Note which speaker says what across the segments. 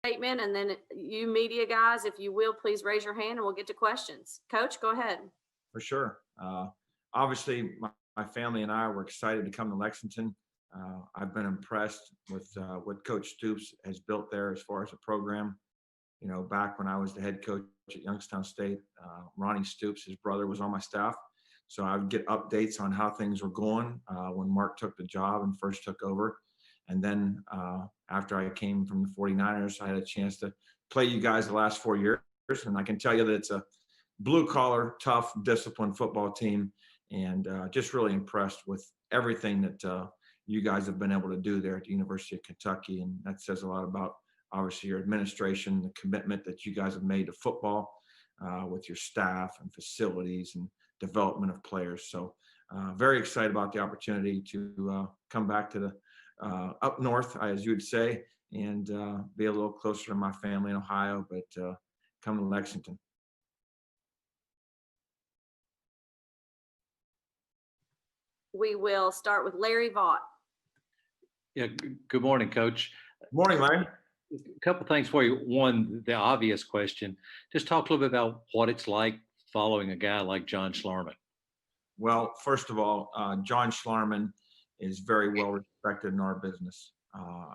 Speaker 1: statement, and then you media guys, if you will, please raise your hand and we'll get to questions. Coach, go ahead.
Speaker 2: For sure. Obviously, my family and I were excited to come to Lexington. I've been impressed with what Coach Stoops has built there as far as a program. You know, back when I was the head coach at Youngstown State, Ronnie Stoops, his brother, was on my staff. So I would get updates on how things were going when Mark took the job and first took over. And then after I came from the 49ers, I had a chance to play you guys the last 4 years. And I can tell you that it's a blue collar, tough, disciplined football team. And just really impressed with everything that you guys have been able to do there at the University of Kentucky. And that says a lot about, obviously, your administration, the commitment that you guys have made to football with your staff and facilities and development of players. So very excited about the opportunity to come back to the up north, as you would say, and be a little closer to my family in Ohio, but come to Lexington.
Speaker 1: We will start with Larry Vaught.
Speaker 3: Yeah, good morning, Coach.
Speaker 2: Good morning, Larry.
Speaker 3: A couple things for you. One, the obvious question. Just talk a little bit about what it's like following a guy like John Schlarman.
Speaker 2: Well, first of all, John Schlarman is very well respected in our business.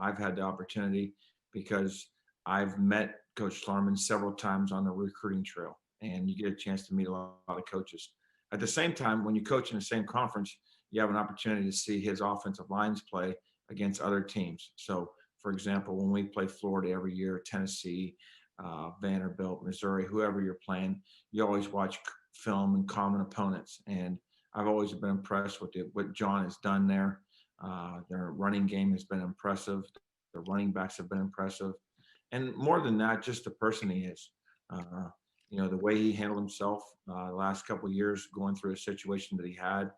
Speaker 2: I've had the opportunity because I've met Coach Schlarman several times on the recruiting trail, and you get a chance to meet a lot of coaches. At the same time, when you coach in the same conference, you have an opportunity to see his offensive lines play against other teams. So, for example, when we play Florida every year, Tennessee, Vanderbilt, Missouri, whoever you're playing, you always watch film and common opponents. And I've always been impressed with what John has done there. Their running game has been impressive. The running backs have been impressive. And more than that, just the person he is. You know, the way he handled himself the last couple of years going through a situation that he had.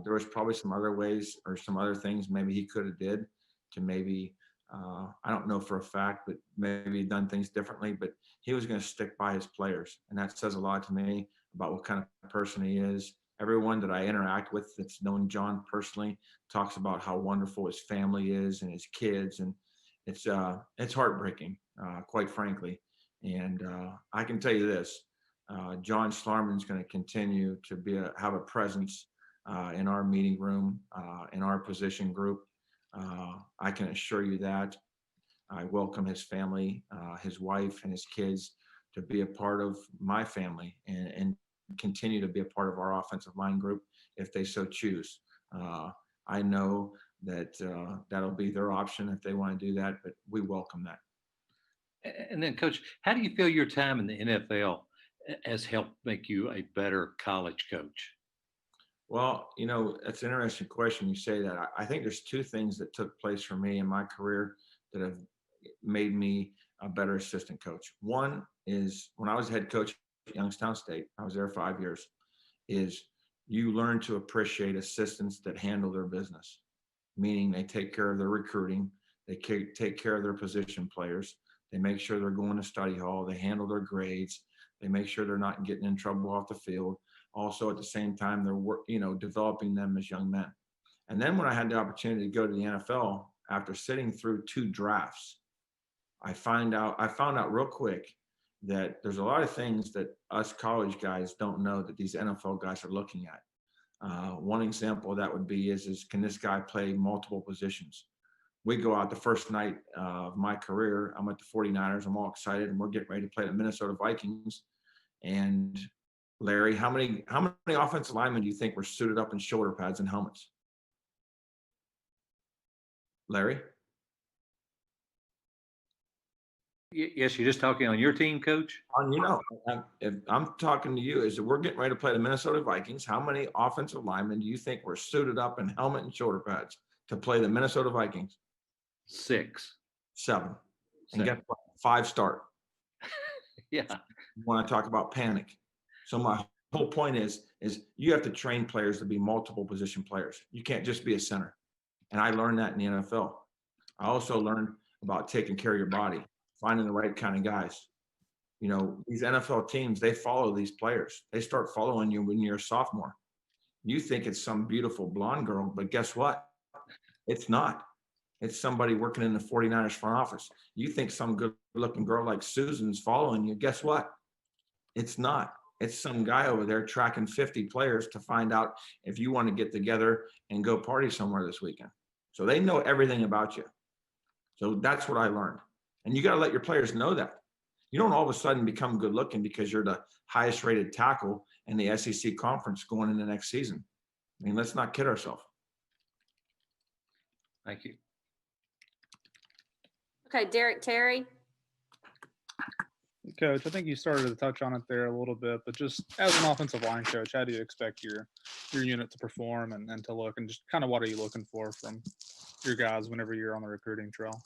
Speaker 2: There was probably some other ways or some other things maybe he could have did to maybe, I don't know for a fact, but maybe done things differently, but he was going to stick by his players. And that says a lot to me about what kind of person he is. Everyone that I interact with that's known John personally talks about how wonderful his family is and his kids. And it's heartbreaking, quite frankly. And I can tell you this, John Schlarman is going to continue to have a presence in our meeting room, in our position group. I can assure you that. I welcome his family, his wife and his kids to be a part of my family and continue to be a part of our offensive line group if they so choose. I know that that'll be their option if they want to do that, but we welcome that.
Speaker 3: And then, Coach, how do you feel your time in the NFL has helped make you a better college coach?
Speaker 2: Well, you know, that's an interesting question. You say that. I think there's two things that took place for me in my career that have made me a better assistant coach. One is when I was head coach at Youngstown State, I was there 5 years, is you learn to appreciate assistants that handle their business, meaning they take care of their recruiting, they take care of their position players, they make sure they're going to study hall, they handle their grades, they make sure they're not getting in trouble off the field. Also, at the same time, they're developing them as young men. And then when I had the opportunity to go to the NFL after sitting through 2 drafts, I found out real quick that there's a lot of things that us college guys don't know that these NFL guys are looking at. One example of that would be is can this guy play multiple positions? We go out the first night of my career. I'm at the 49ers. I'm all excited, and we're getting ready to play the Minnesota Vikings. And Larry, how many offensive linemen do you think were suited up in shoulder pads and helmets? Larry?
Speaker 3: Yes, you're just talking on your team, Coach?
Speaker 2: If I'm talking to you, is that we're getting ready to play the Minnesota Vikings. How many offensive linemen do you think were suited up in helmet and shoulder pads to play the Minnesota Vikings?
Speaker 3: 6.
Speaker 2: 7. And
Speaker 3: 7.
Speaker 2: guess what? 5 start.
Speaker 3: Yeah.
Speaker 2: You want to talk about panic. So my whole point is you have to train players to be multiple position players. You can't just be a center. And I learned that in the NFL. I also learned about taking care of your body, finding the right kind of guys. You know, these NFL teams, they follow these players. They start following you when you're a sophomore. You think it's some beautiful blonde girl, but guess what? It's not. It's somebody working in the 49ers front office. You think some good looking girl like Susan's following you. Guess what? It's not. It's some guy over there tracking 50 players to find out if you want to get together and go party somewhere this weekend. So they know everything about you. So that's what I learned. And you got to let your players know that. You don't all of a sudden become good looking because you're the highest rated tackle in the SEC conference going in the next season. I mean, let's not kid ourselves.
Speaker 3: Thank you.
Speaker 1: Okay, Derek Terry.
Speaker 4: Coach, I think you started to touch on it there a little bit, but just as an offensive line coach, how do you expect your unit to perform and to look, and just kind of what are you looking for from your guys whenever you're on the recruiting trail?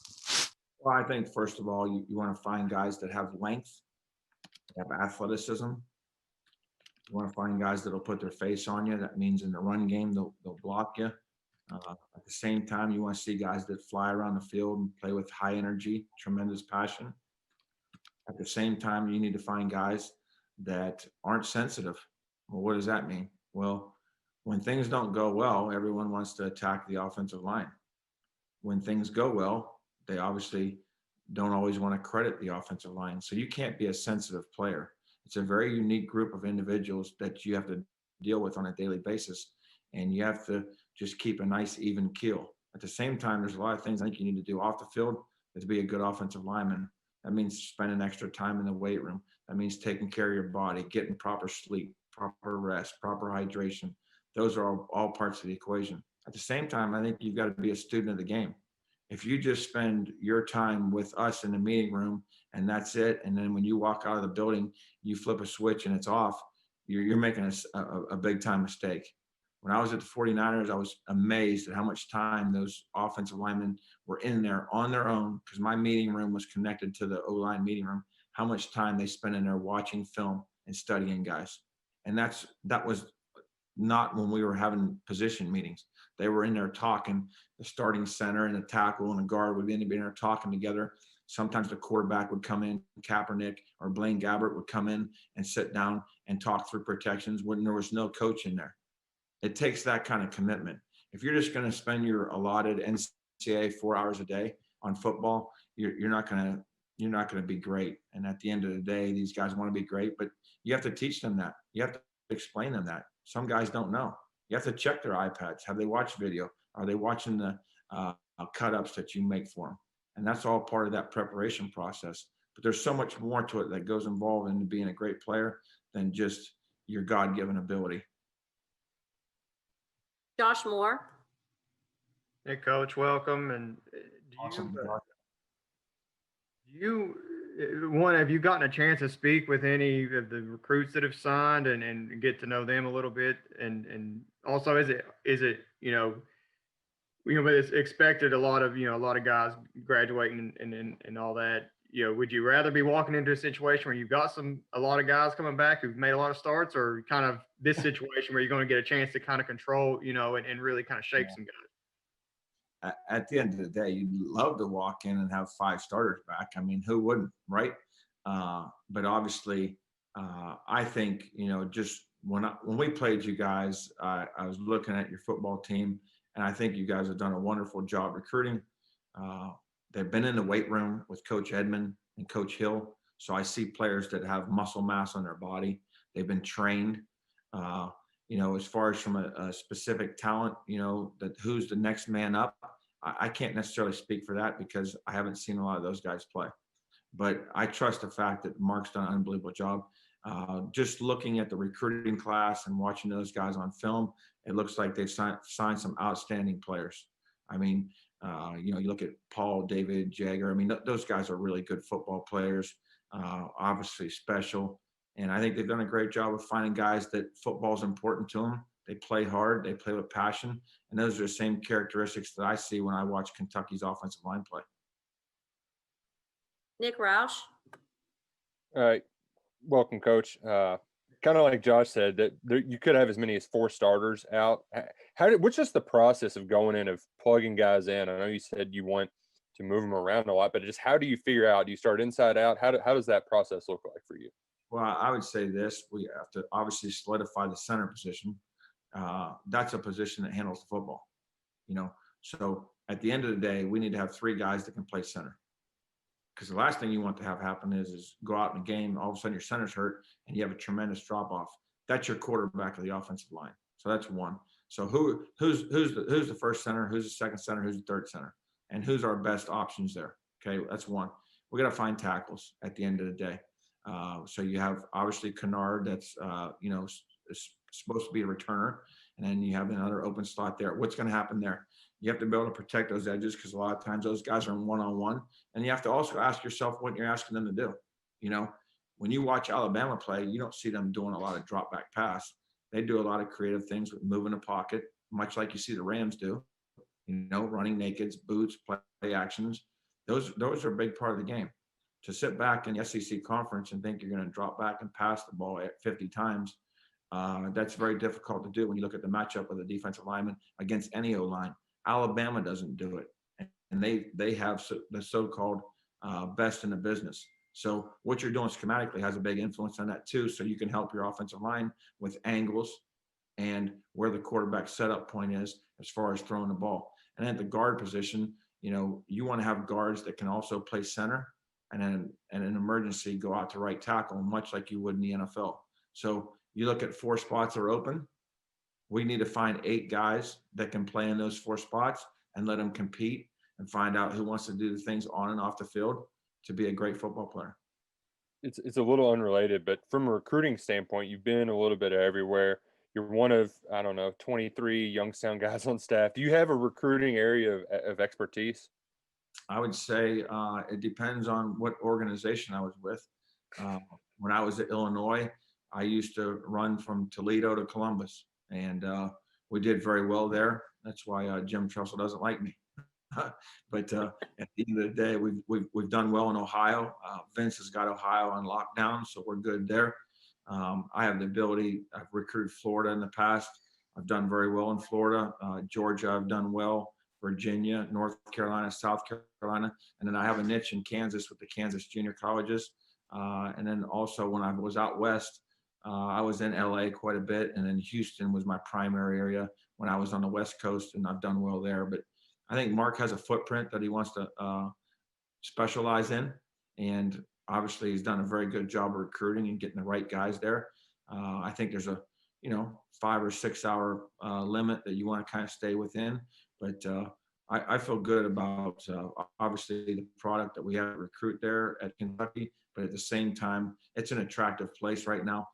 Speaker 2: Well, I think first of all, you want to find guys that have length, have athleticism. You want to find guys that'll put their face on you. That means in the run game, they'll block you. At the same time, you want to see guys that fly around the field and play with high energy, tremendous passion. At the same time, you need to find guys that aren't sensitive. Well, what does that mean? Well, when things don't go well, everyone wants to attack the offensive line. When things go well, they obviously don't always want to credit the offensive line. So you can't be a sensitive player. It's a very unique group of individuals that you have to deal with on a daily basis. And you have to just keep a nice, even keel. At the same time, there's a lot of things I think you need to do off the field to be a good offensive lineman. That means spending extra time in the weight room. That means taking care of your body, getting proper sleep, proper rest, proper hydration. Those are all parts of the equation. At the same time, I think you've got to be a student of the game. If you just spend your time with us in the meeting room and that's it, and then when you walk out of the building, you flip a switch and it's off, you're making a big time mistake. When I was at the 49ers, I was amazed at how much time those offensive linemen were in there on their own, because my meeting room was connected to the O-line meeting room, how much time they spent in there watching film and studying guys. And that was not when we were having position meetings. They were in there talking. The starting center and the tackle and the guard would be in there talking together. Sometimes the quarterback would come in, Kaepernick or Blaine Gabbert would come in and sit down and talk through protections when there was no coach in there. It takes that kind of commitment. If you're just going to spend your allotted NCAA 4 hours a day on football, you're not going to be great. And at the end of the day, these guys want to be great, but you have to teach them that. You have to explain them that. Some guys don't know. You have to check their iPads. Have they watched video? Are they watching the cut-ups that you make for them? And that's all part of that preparation process. But there's so much more to it that goes involved in being a great player than just your God-given ability.
Speaker 1: Josh Moore.
Speaker 5: Hey, Coach, welcome. And
Speaker 2: Awesome.
Speaker 5: have you gotten a chance to speak with any of the recruits that have signed and get to know them a little bit? And also, is it but it's expected a lot of guys graduating and all that. Would you rather be walking into a situation where you've got a lot of guys coming back who've made a lot of starts, or kind of this situation where you're going to get a chance to kind of control, and really kind of shape some guys?
Speaker 2: At the end of the day, you'd love to walk in and have 5 starters back. I mean, who wouldn't, right? But obviously, I think, just when we played you guys, I was looking at your football team, and I think you guys have done a wonderful job recruiting. They've been in the weight room with Coach Edmond and Coach Hill. So I see players that have muscle mass on their body. They've been trained. As far as from a specific talent, that who's the next man up, I can't necessarily speak for that because I haven't seen a lot of those guys play. But I trust the fact that Mark's done an unbelievable job. Just looking at the recruiting class and watching those guys on film, it looks like they've signed some outstanding players. I mean, you look at Paul, David, Jagger. I mean, those guys are really good football players, obviously special. And I think they've done a great job of finding guys that football is important to them. They play hard. They play with passion. And those are the same characteristics that I see when I watch Kentucky's offensive line play.
Speaker 1: Nick Roush.
Speaker 6: All right. Welcome, Coach. Kind of like Josh said, that you could have as many as 4 starters out. What's just the process of going in, of plugging guys in? I know you said you want to move them around a lot, but just how do you figure out? Do you start inside out? How does that process look like for you?
Speaker 2: Well, I would say this. We have to obviously solidify the center position. That's a position that handles the football, So at the end of the day, we need to have 3 guys that can play center. Because the last thing you want to have happen is go out in a game, all of a sudden your center's hurt and you have a tremendous drop off. That's your quarterback of the offensive line. So that's one. So who's the first center, who's the second center, who's the third center, and who's our best options there? Okay, that's one. We got to find tackles at the end of the day. So you have obviously Kennard, that's is supposed to be a returner, and then you have another open slot there. What's going to happen there? You have to be able to protect those edges because a lot of times those guys are in one-on-one, and you have to also ask yourself what you're asking them to do. When you watch Alabama play, you don't see them doing a lot of drop back pass. They do a lot of creative things with moving the pocket, much like you see the Rams do. Running nakeds, boots, play actions. Those are a big part of the game. To sit back in the SEC conference and think you're going to drop back and pass the ball at 50 times, that's very difficult to do when you look at the matchup of the defensive lineman against any O-line. Alabama doesn't do it, and they have the so-called best in the business. So what you're doing schematically has a big influence on that too. So you can help your offensive line with angles and where the quarterback setup point is as far as throwing the ball. And at the guard position, you want to have guards that can also play center and then in an emergency go out to right tackle, much like you would in the NFL. So you look at 4 spots are open. We need to find 8 guys that can play in those 4 spots and let them compete and find out who wants to do the things on and off the field to be a great football player.
Speaker 6: It's a little unrelated, but from a recruiting standpoint, you've been a little bit everywhere. You're one of, 23 Youngstown guys on staff. Do you have a recruiting area of expertise?
Speaker 2: I would say it depends on what organization I was with. When I was at Illinois, I used to run from Toledo to Columbus, and we did very well there. That's why Jim Tressel doesn't like me. But at the end of the day, we've done well in Ohio. Vince has got Ohio on lockdown, so we're good there. I have the ability. I've recruited Florida in the past. I've done very well in Florida. Georgia, I've done well. Virginia, North Carolina, South Carolina, and then I have a niche in Kansas with the Kansas junior colleges. And then also when I was out west, I was in LA quite a bit, and then Houston was my primary area when I was on the West Coast, and I've done well there. But I think Mark has a footprint that he wants to specialize in, and obviously he's done a very good job of recruiting and getting the right guys there. I think there's a 5 or 6 hour limit that you want to kind of stay within, but I feel good about obviously the product that we have to recruit there at Kentucky, but at the same time, it's an attractive place right now.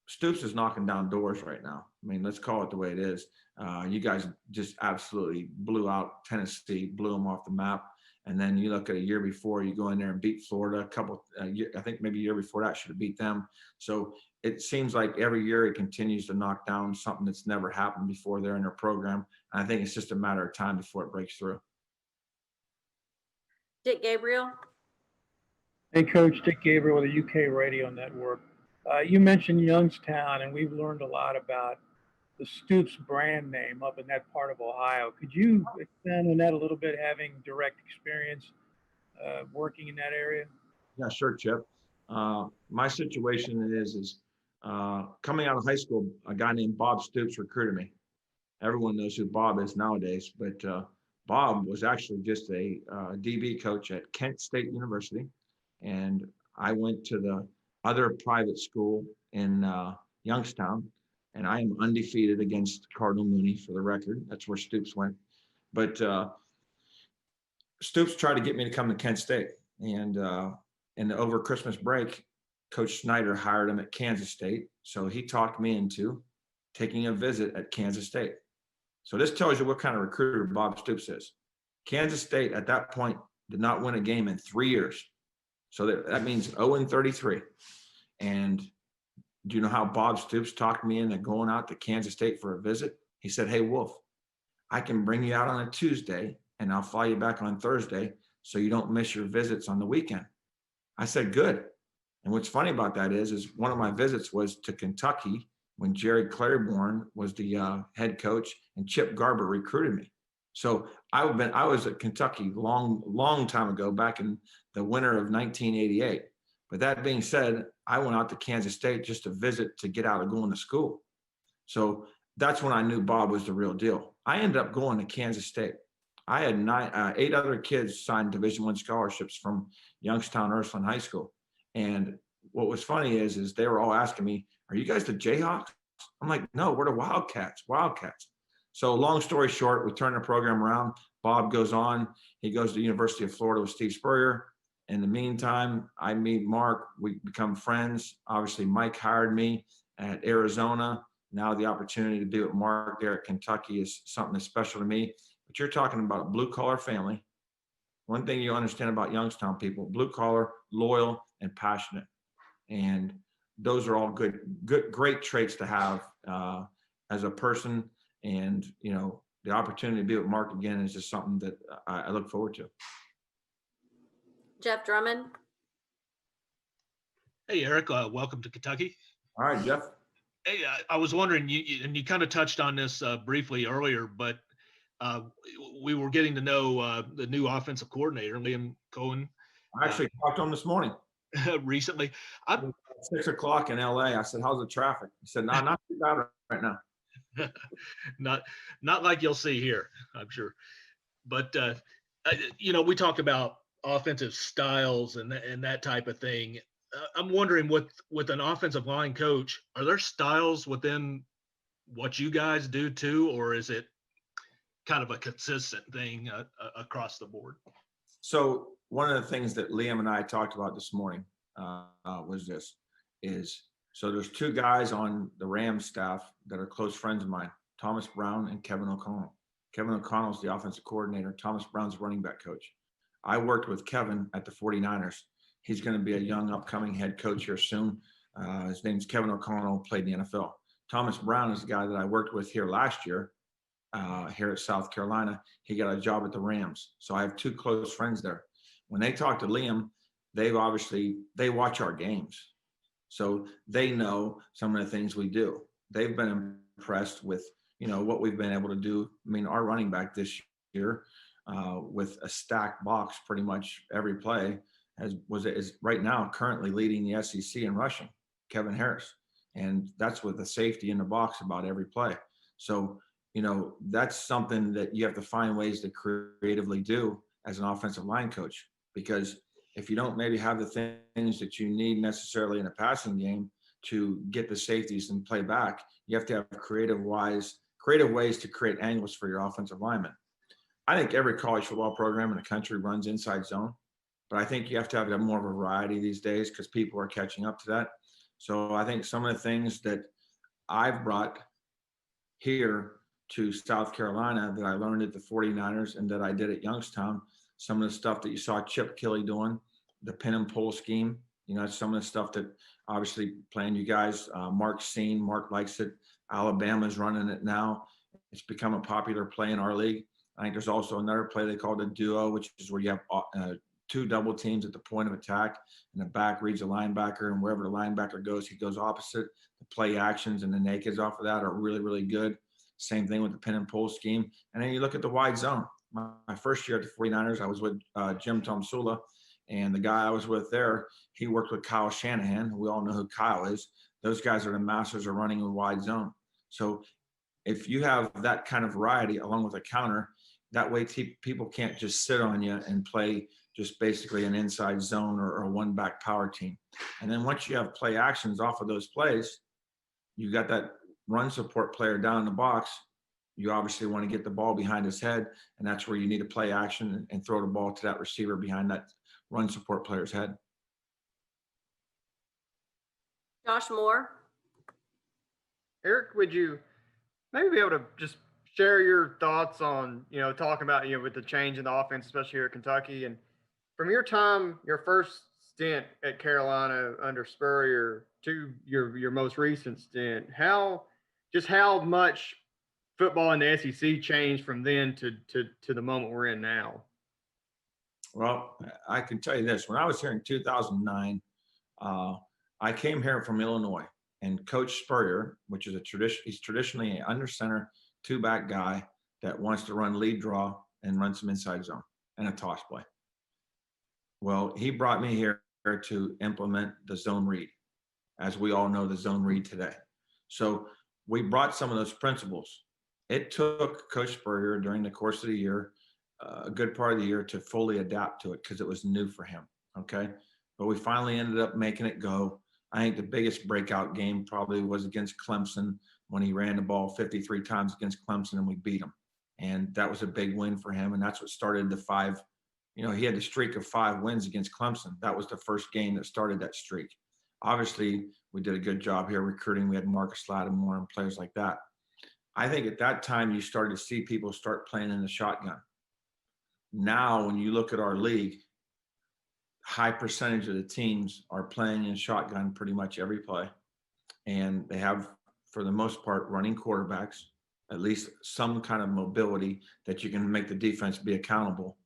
Speaker 2: Stoops is knocking down doors right now. I mean, let's call it the way it is. You guys just absolutely blew out Tennessee, blew them off the map. And then you look at a year before, you go in there and beat Florida. I think maybe a year before that should have beat them. So it seems like every year it continues to knock down something that's never happened before there in their program. And I think it's just a matter of time before it breaks through.
Speaker 1: Dick Gabriel.
Speaker 7: Hey, Coach, Dick Gabriel with the UK Radio Network. You mentioned Youngstown, and we've learned a lot about the Stoops brand name up in that part of Ohio. Could you expand on that a little bit, having direct experience working in that area?
Speaker 2: Yeah, sure, Chip. My situation is coming out of high school, a guy named Bob Stoops recruited me. Everyone knows who Bob is nowadays, but Bob was actually just a DB coach at Kent State University, and I went to the other private school in Youngstown, and I am undefeated against Cardinal Mooney, for the record. That's where Stoops went. But Stoops tried to get me to come to Kent State, and over Christmas break, Coach Snyder hired him at Kansas State, so he talked me into taking a visit at Kansas State. So this tells you what kind of recruiter Bob Stoops is. Kansas State at that point did not win a game in 3 years. So that means 0-33. And do you know how Bob Stoops talked me into going out to Kansas State for a visit? He said, "Hey, Wolf, I can bring you out on a Tuesday and I'll fly you back on Thursday so you don't miss your visits on the weekend." I said, "Good." And what's funny about that is one of my visits was to Kentucky when Jerry Claiborne was the head coach and Chip Garber recruited me. So I was at Kentucky long time ago, back in the winter of 1988. But that being said, I went out to Kansas State just to visit, to get out of going to school. So that's when I knew Bob was the real deal. I ended up going to Kansas State. I had 8 other kids signed Division I scholarships from Youngstown Ursuline High School. And what was funny is they were all asking me, "Are you guys the Jayhawks?" I'm like, "No, we're the Wildcats, Wildcats." So long story short, we turned the program around. Bob goes on. He goes to the University of Florida with Steve Spurrier. In the meantime, I meet Mark. We become friends. Obviously, Mike hired me at Arizona. Now the opportunity to be with Mark there at Kentucky is something that's special to me. But you're talking about a blue-collar family. One thing you understand about Youngstown people, blue-collar, loyal, and passionate. And those are all great traits to have as a person. And, you know, the opportunity to be with Mark again is just something that I look forward to.
Speaker 1: Jeff Drummond.
Speaker 8: Hey, Eric, welcome to Kentucky.
Speaker 2: All right, Jeff.
Speaker 8: Hey, I was wondering, and you kind of touched on this briefly earlier, but we were getting to know the new offensive coordinator, Liam Cohen.
Speaker 2: I actually talked to him this morning.
Speaker 8: Recently.
Speaker 2: 6 o'clock in LA. I said, "How's the traffic?" He said, "No, not too bad right now."
Speaker 8: Not like you'll see here, I'm sure. But you know, we talk about offensive styles and that type of thing. I'm wondering, with an offensive line coach, are there styles within what you guys do too, or is it kind of a consistent thing across the board?
Speaker 2: So one of the things that Liam and I talked about this morning was so there's 2 guys on the Rams staff that are close friends of mine, Thomas Brown and Kevin O'Connell. Kevin O'Connell is the offensive coordinator. Thomas Brown's running back coach. I worked with Kevin at the 49ers. He's going to be a young upcoming head coach here soon. His name's Kevin O'Connell, played in the NFL. Thomas Brown is the guy that I worked with here last year here at South Carolina. He got a job at the Rams. So I have 2 close friends there. When they talk to Liam, they watch our games. So they know some of the things we do. They've been impressed with, you know, what we've been able to do. I mean, our running back this year with a stacked box pretty much every play is right now currently leading the SEC in rushing, Kevin Harris. And that's with a safety in the box about every play. So, you know, that's something that you have to find ways to creatively do as an offensive line coach, because if you don't maybe have the things that you need necessarily in a passing game to get the safeties and play back, you have to have creative ways to create angles for your offensive linemen. I think every college football program in the country runs inside zone, but I think you have to have more of a variety these days because people are catching up to that. So I think some of the things that I've brought here to South Carolina that I learned at the 49ers and that I did at Youngstown, some of the stuff that you saw Chip Kelly doing, the pin and pull scheme, you know, some of the stuff that obviously playing you guys, Mark's seen, Mark likes it. Alabama's running it now. It's become a popular play in our league. I think there's also another play they call the duo, which is where you have 2 double teams at the point of attack, and the back reads a linebacker, and wherever the linebacker goes, he goes opposite. The play actions and the nakeds off of that are really, really good. Same thing with the pin and pull scheme. And then you look at the wide zone. My first year at the 49ers, I was with Jim Tomsula, and the guy I was with there, he worked with Kyle Shanahan. We all know who Kyle is. Those guys are the masters of running a wide zone. So if you have that kind of variety along with a counter, that way people can't just sit on you and play just basically an inside zone or a one back power team. And then once you have play actions off of those plays, you got that run support player down in the box. You obviously want to get the ball behind his head, and that's where you need a play action and throw the ball to that receiver behind that run support player's head.
Speaker 1: Josh Moore.
Speaker 5: Eric, would you maybe be able to just share your thoughts on, you know, talking about, you know, with the change in the offense, especially here at Kentucky, and from your time, your first stint at Carolina under Spurrier to your most recent stint, how much football in the SEC changed from then to the moment we're in now?
Speaker 2: Well, I can tell you this. When I was here in 2009, I came here from Illinois, and Coach Spurrier, which is he's traditionally an under center, 2-back guy that wants to run lead draw and run some inside zone and a toss play. Well, he brought me here to implement the zone read, as we all know the zone read today. So we brought some of those principles. It took Coach Spurrier during the course of the year a good part of the year to fully adapt to it because it was new for him. Okay. But we finally ended up making it go. I think the biggest breakout game probably was against Clemson when he ran the ball 53 times against Clemson and we beat him. And that was a big win for him. And that's what started the 5. He had the streak of 5 wins against Clemson. That was the first game that started that streak. Obviously, we did a good job here recruiting. We had Marcus Lattimore and players like that. I think at that time you started to see people start playing in the shotgun. Now, when you look at our league, high percentage of the teams are playing in shotgun pretty much every play. And they have, for the most part, running quarterbacks, at least some kind of mobility that you can make the defense be accountable.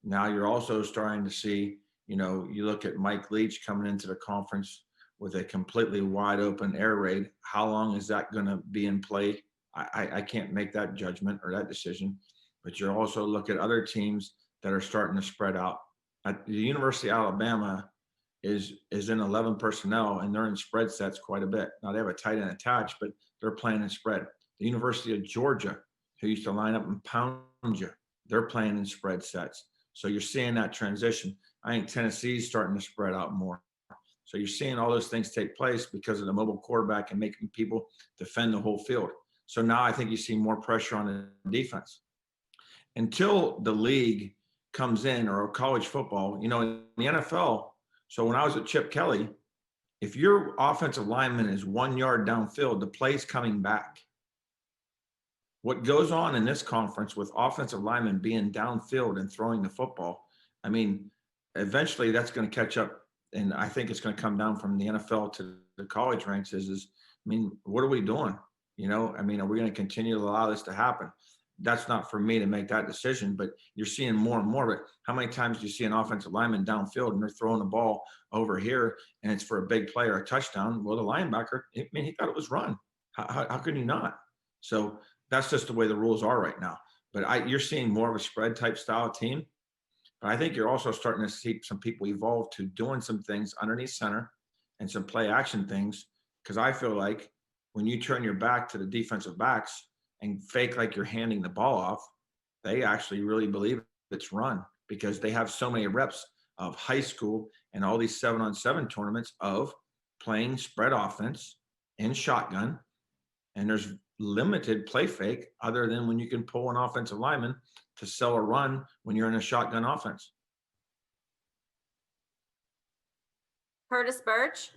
Speaker 2: Now you're also starting to see, you look at Mike Leach coming into the conference with a completely wide open air raid. How long is that going to be in play? I can't make that judgment or that decision. But you're also look at other teams that are starting to spread out. At the University of Alabama is in 11 personnel, and they're in spread sets quite a bit. Now they have a tight end attached, but they're playing in spread. The University of Georgia, who used to line up and pound you, they're playing in spread sets. So you're seeing that transition. I think Tennessee's starting to spread out more. So you're seeing all those things take place because of the mobile quarterback and making people defend the whole field. So now I think you see more pressure on the defense. Until the league comes in, or college football, in the NFL. So when I was at Chip Kelly, if your offensive lineman is 1 yard downfield, the play's coming back. What goes on in this conference with offensive linemen being downfield and throwing the football, I mean, eventually that's going to catch up. And I think it's going to come down from the NFL to the college ranks what are we doing? Are we going to continue to allow this to happen? That's not for me to make that decision, but you're seeing more and more. But how many times do you see an offensive lineman downfield and they're throwing the ball over here and it's for a big play or a touchdown? Well, the linebacker, he thought it was run. How could he not? So that's just the way the rules are right now. But you're seeing more of a spread type style team. But I think you're also starting to see some people evolve to doing some things underneath center and some play action things. Because I feel like when you turn your back to the defensive backs and fake like you're handing the ball off, they actually really believe it's run because they have so many reps of high school and all these 7-on-7 tournaments of playing spread offense in shotgun. And there's limited play fake other than when you can pull an offensive lineman to sell a run when you're in a shotgun offense.
Speaker 1: Curtis Birch.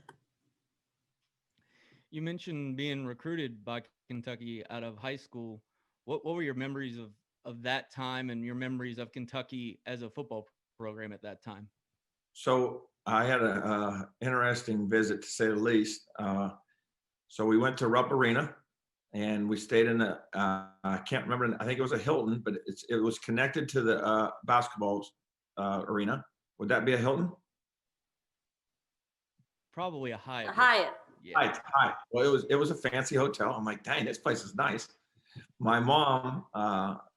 Speaker 9: You mentioned being recruited by Kentucky out of high school. What were your memories of that time and your memories of Kentucky as a football program at that time?
Speaker 2: So I had an interesting visit, to say the least. So we went to Rupp Arena and we stayed in I can't remember, I think it was a Hilton, but it was connected to the basketball arena. Would that be a Hilton?
Speaker 9: Probably a Hyatt.
Speaker 1: A Hyatt.
Speaker 9: Yeah.
Speaker 2: Hyatt. Well, it was a fancy hotel. I'm like, dang, this place is nice. My mom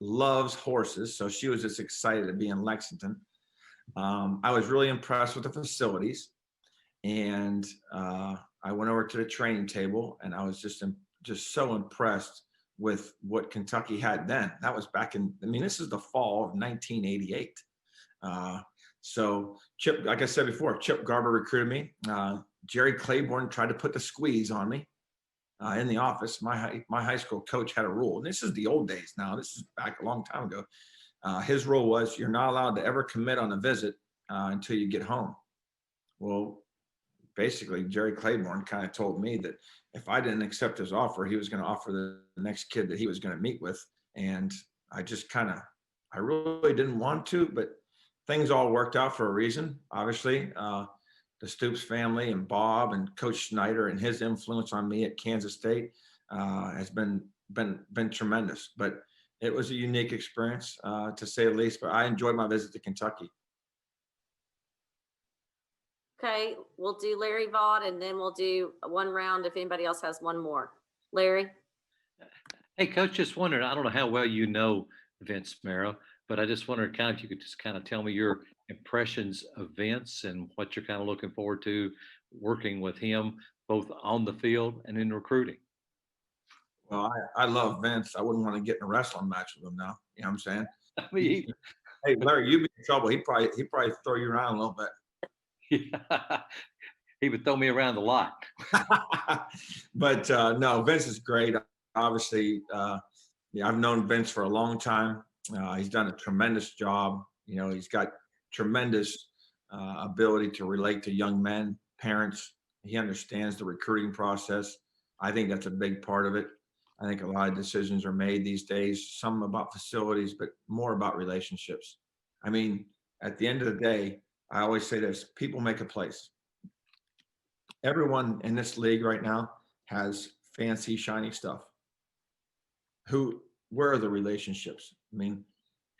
Speaker 2: loves horses, so she was just excited to be in Lexington. I was really impressed with the facilities, and I went over to the training table, and I was just so impressed with what Kentucky had then. That was back in, this is the fall of 1988. So Chip, like I said before, Chip Garber recruited me. Jerry Claiborne tried to put the squeeze on me in the office. My high school coach had a rule, and this is the old days now. This is back a long time ago. His rule was you're not allowed to ever commit on a visit until you get home. Well, basically, Jerry Claiborne kind of told me that if I didn't accept his offer, he was going to offer the next kid that he was going to meet with. And I really didn't want to, but things all worked out for a reason. Obviously, the Stoops family and Bob and Coach Schneider and his influence on me at Kansas State has been tremendous. But it was a unique experience, to say the least. But I enjoyed my visit to Kentucky.
Speaker 1: Okay, we'll do Larry Vaught, and then we'll do one round if anybody else has one more. Larry?
Speaker 3: Hey, Coach, just wondered, I don't know how well you know Vince Marrow, but I just wondered if you could just kind of tell me your impressions of Vince and what you're kind of looking forward to working with him, both on the field and in recruiting.
Speaker 2: Well, I love Vince. I wouldn't want to get in a wrestling match with him now. You know what I'm saying?
Speaker 3: I mean,
Speaker 2: Hey, Larry, you'd be in trouble. He'd probably throw you around a little bit.
Speaker 3: he would throw me around a lot.
Speaker 2: But no, Vince is great. Obviously, yeah, I've known Vince for a long time. He's done a tremendous job. You know, he's got tremendous ability to relate to young men, parents. He understands the recruiting process. I think that's a big part of it. I think a lot of decisions are made these days, some about facilities, but more about relationships. I mean, at the end of the day, I always say this: people make a place. Everyone in this league right now has fancy, shiny stuff. Where are the relationships? I mean,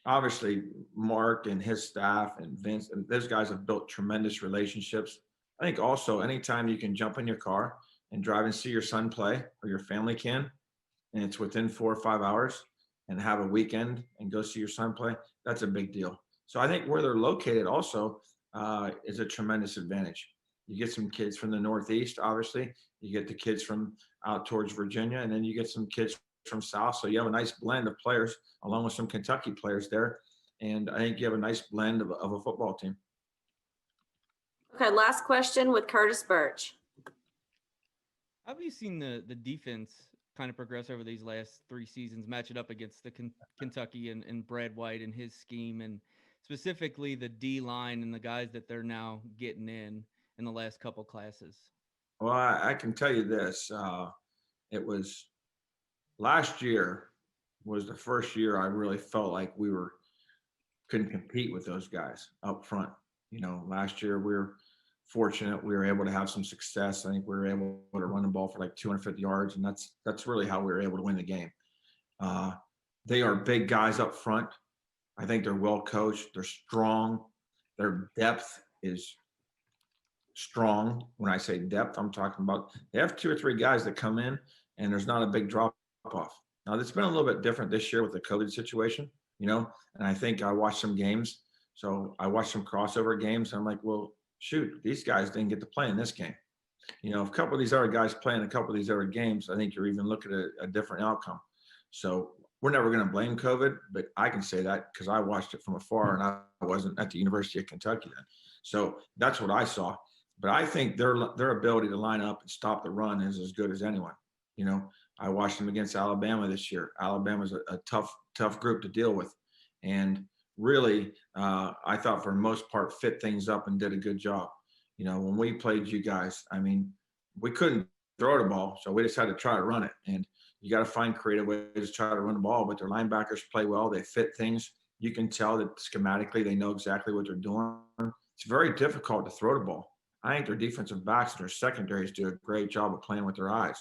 Speaker 2: obviously, Mark and his staff and Vince, and those guys have built tremendous relationships. I think also, anytime you can jump in your car and drive and see your son play, or your family can, and it's within 4 or 5 hours, and have a weekend and go see your son play, that's a big deal. So I think where they're located also is a tremendous advantage. You get some kids from the Northeast, obviously. You get the kids from out towards Virginia, and then you get some kids from South. So you have a nice blend of players, along with some Kentucky players there. And I think you have a nice blend of a football team.
Speaker 1: Okay, last question with Curtis Birch.
Speaker 9: How have you seen the defense kind of progress over these last 3 seasons, match it up against the Kentucky and Brad White and his scheme, and specifically the D line and the guys that they're now getting in the last couple classes?
Speaker 2: Well, I can tell you this. It was last year was the first year I really felt like we couldn't compete with those guys up front. You know, last year we were fortunate. We were able to have some success. I think we were able to run the ball for like 250 yards, and that's really how we were able to win the game. They are big guys up front. I think they're well coached. They're strong. Their depth is strong. When I say depth, I'm talking about they have 2 or 3 guys that come in, and there's not a big drop off. Now, it's been a little bit different this year with the COVID situation, you know, and I think I watched some games. So I watched some crossover games. And I'm like, well, shoot, these guys didn't get to play in this game. You know, if a couple of these other guys play in a couple of these other games, I think you're even looking at a different outcome. So we're never going to blame COVID, but I can say that because I watched it from afar, and I wasn't at the University of Kentucky then. So that's what I saw. But I think their ability to line up and stop the run is as good as anyone. You know, I watched them against Alabama this year. Alabama's a tough group to deal with, and really, I thought for the most part fit things up and did a good job. You know, when we played you guys, I mean, we couldn't throw the ball, so we just had to try to run it. And you got to find creative ways to try to run the ball. But their linebackers play well; they fit things. You can tell that schematically they know exactly what they're doing. It's very difficult to throw the ball. I think their defensive backs and their secondaries do a great job of playing with their eyes.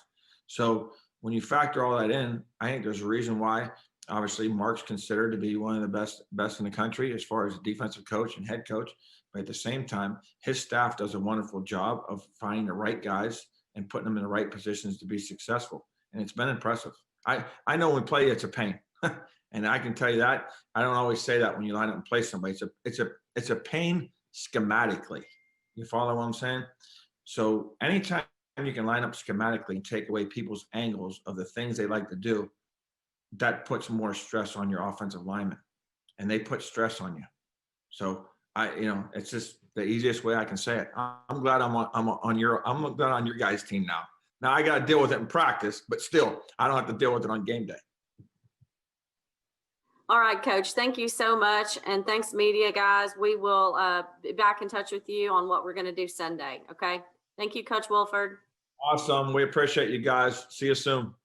Speaker 2: So when you factor all that in, I think there's a reason why, obviously, Mark's considered to be one of the best in the country as far as defensive coach and head coach. But at the same time, his staff does a wonderful job of finding the right guys and putting them in the right positions to be successful. And it's been impressive. I know when we play, it's a pain. And I can tell you that. I don't always say that when you line up and play somebody. It's a pain schematically. You follow what I'm saying? So anytime you can line up schematically and take away people's angles of the things they like to do, that puts more stress on your offensive linemen, and they put stress on you. So it's just the easiest way I can say it. I'm glad I'm on your guys' team now. Now I got to deal with it in practice, but still, I don't have to deal with it on game day.
Speaker 1: All right, Coach, thank you so much. And thanks, media guys. We will be back in touch with you on what we're going to do Sunday. Okay. Thank you, Coach Wolford.
Speaker 2: Awesome. We appreciate you guys. See you soon.